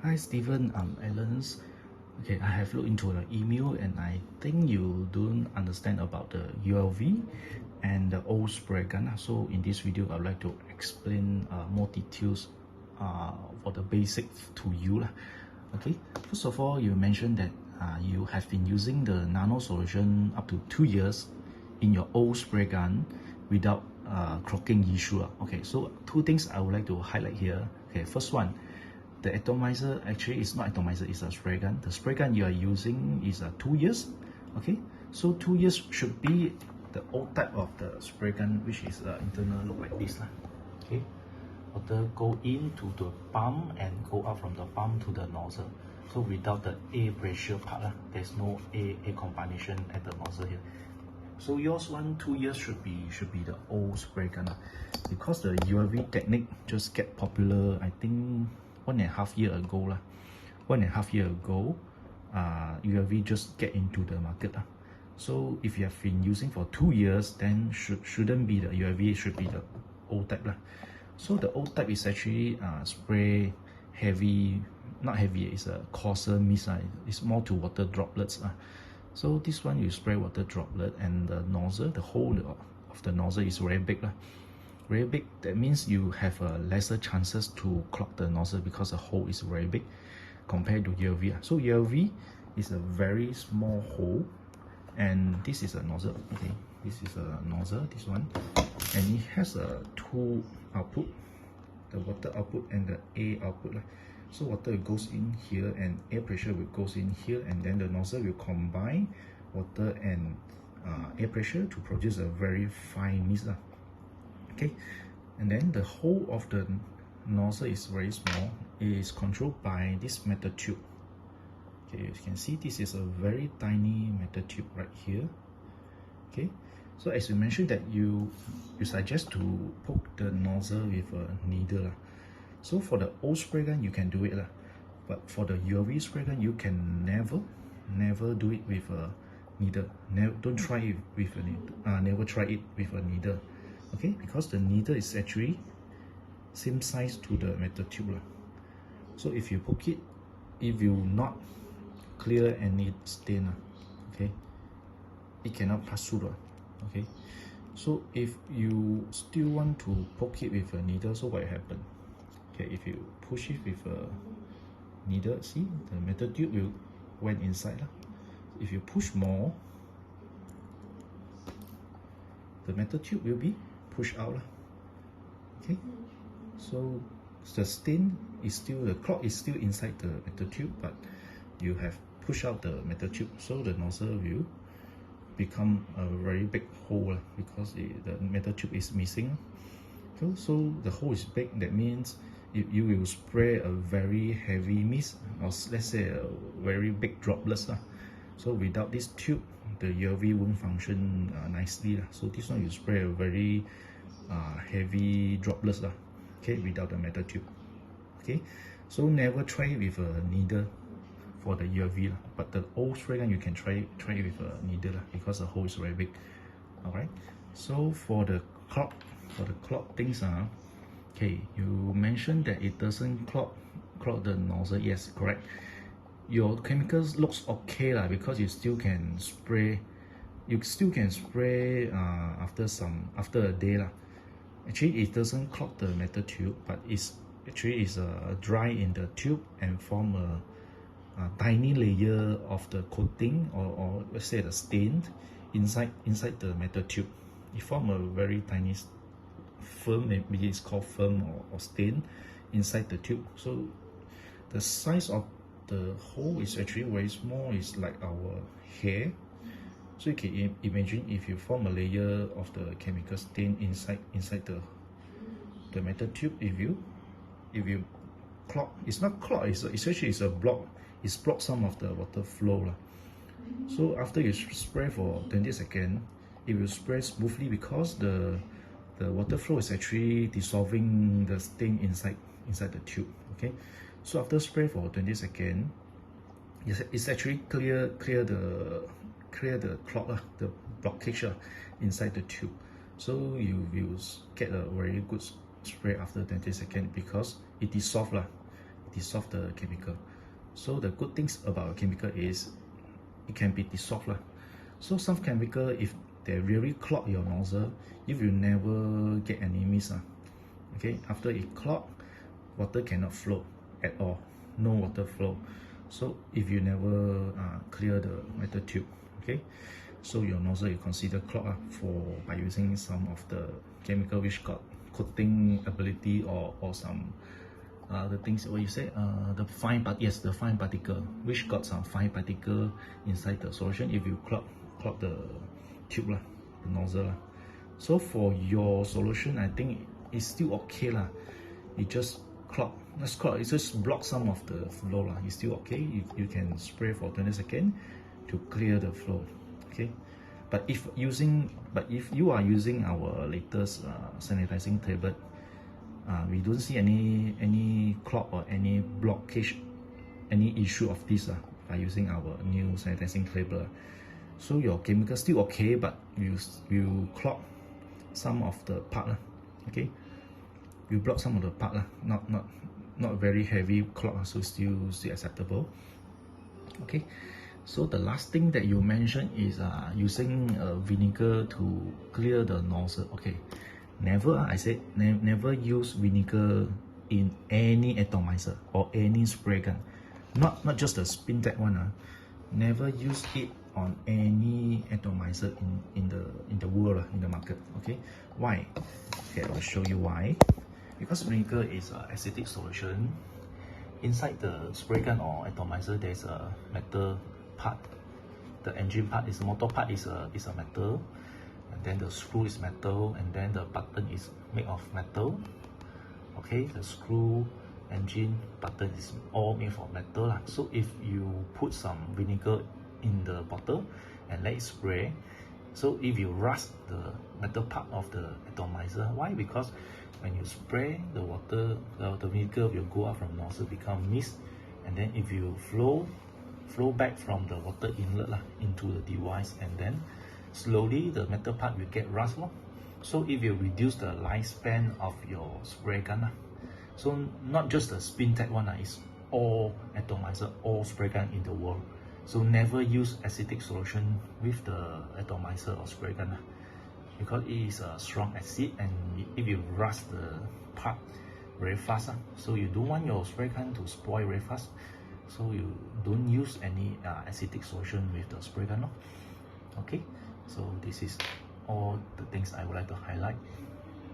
Hi Steven, I'm Alan's. Okay, I have looked into the email and I think you don't understand about the ULV and the old spray gun. So in this video, I'd like to explain more details for the basics to you. Okay, first of all, you mentioned that you have been using the nano solution up to 2 years in your old spray gun without clogging issue. Okay, so two things I would like to highlight here. Okay, first one, the atomizer actually is not atomizer, it's a spray gun. The spray gun you are using is 2 years. Okay, so 2 years should be the old type of the spray gun, which is internal look like this. Okay, water go into the pump and go out from the pump to the nozzle. So without the air pressure part, there's no air combination at the nozzle here. So yours 2 years should be the old spray gun, because the ULV technique just get popular I think 1.5 years ago. 1.5 years ago, ULV just get into the market. So if you have been using for 2 years, then shouldn't be the ULV, should be the old type. So the old type is actually spray heavy, not heavy, it's a coarser mist. It's more to water droplets. So this one you spray water droplet, and the nozzle, the hole of the nozzle is very big. Very big, that means you have lesser chances to clog the nozzle because the hole is very big compared to ULV. So ULV is a very small hole, and this is a nozzle. Okay, this is a nozzle, this one, and it has two output, the water output and the air output. So water goes in here and air pressure will goes in here, and then the nozzle will combine water and air pressure to produce a very fine mist. Okay, and then the hole of the nozzle is very small. It is controlled by this metal tube. Okay, you can see this is a very tiny metal tube right here. Okay, so as you mentioned that you suggest to poke the nozzle with a needle. So for the old spray gun you can do it, but for the ULV spray gun you can never do it with a needle. Don't try it with a needle. Never try it with a needle. Okay, because the needle is actually same size to the metal tube. So if you poke it, it will not clear any stain. Okay, it cannot pass through. Okay, so if you still want to poke it with a needle, so what happen? Okay, if you push it with a needle, see the metal tube will went inside. If you push more, the metal tube will be pushed out. Okay, so the stain is still, the clog is still inside the metal tube, but you have pushed out the metal tube, so the nozzle will become a very big hole because the metal tube is missing. So the hole is big, that means you will spray a very heavy mist, or let's say a very big droplets. So without this tube, the ULV won't function nicely. So this one you spray a very heavy droplets, okay, without the metal tube. Okay, so never try it with a needle for the ULV, but the old spray gun you can try it with a needle because the hole is very big. All right, so for the clog things, okay, you mentioned that it doesn't clog the nozzle. Yes, correct. Your chemicals looks okay because you still can spray. You still can spray after a day. Actually, it doesn't clog the metal tube, but it's actually is dry in the tube and form a tiny layer of the coating, or let's say the stain inside the metal tube. It form a very tiny film, maybe it's called film or stain inside the tube. So the size of the hole is actually very small. It's like our hair. So you can imagine if you form a layer of the chemical stain inside the metal tube, if you clog, it's not clog, it's actually a block. It's blocked some of the water flow. So after you spray for 20 seconds, it will spray smoothly because the water flow is actually dissolving the stain inside the tube. Okay, so after spray for 20 seconds, it's actually clear the clog, the blockage inside the tube. So you will get a very good spray after 20 seconds because it dissolves dissolve the chemical. So the good things about a chemical is it can be dissolved lah. So some chemical, if they really clog your nozzle, if you never get any mist, okay, after it clog, water cannot flow at all, no water flow. So if you never clear the metal tube, okay, so your nozzle is considered clogged by using some of the chemical which got coating ability or some the things what you say, the fine particle which got some fine particle inside the solution. If you clog the tube lah, the nozzle lah. So for your solution, I think it's still okay lah. It just it just block some of the flow lah. It's still okay. You can spray for 20 seconds to clear the flow. Okay, but if you are using our latest sanitizing tablet, we don't see any clog or any blockage, any issue of this by using our new sanitizing tablet. So your chemical still okay, but you clog some of the part okay. You block some of the part not very heavy clog, so still acceptable. Okay, so the last thing that you mentioned is using vinegar to clear the nozzle. Okay, never, I said never use vinegar in any atomizer or any spray gun, not just the spin tech one. Never use it on any atomizer in the world, in the market. Okay, why? Okay, I'll show you why. Because vinegar is an acidic solution. Inside the spray gun or atomizer, there's a metal part. The engine part is, the motor part is a metal, and then the screw is metal, and then the button is made of metal. Okay, the screw, engine, button is all made of metal. So if you put some vinegar in the bottle and let it spray, so if you rust the metal part of the atomizer, why? Because when you spray the water, the vinegar will go out from nozzle, become mist, and then if you flow back from the water inlet into the device, and then slowly the metal part will get rust. So if you reduce the lifespan of your spray gun, so not just the spin tech one, it's all atomizer, all spray gun in the world. So never use acidic solution with the atomizer or spray gun, because it is a strong acid, and if you rust the part very fast, so you don't want your spray gun to spoil very fast. So you don't use any acidic solution with the spray gun. Okay, so this is all the things I would like to highlight.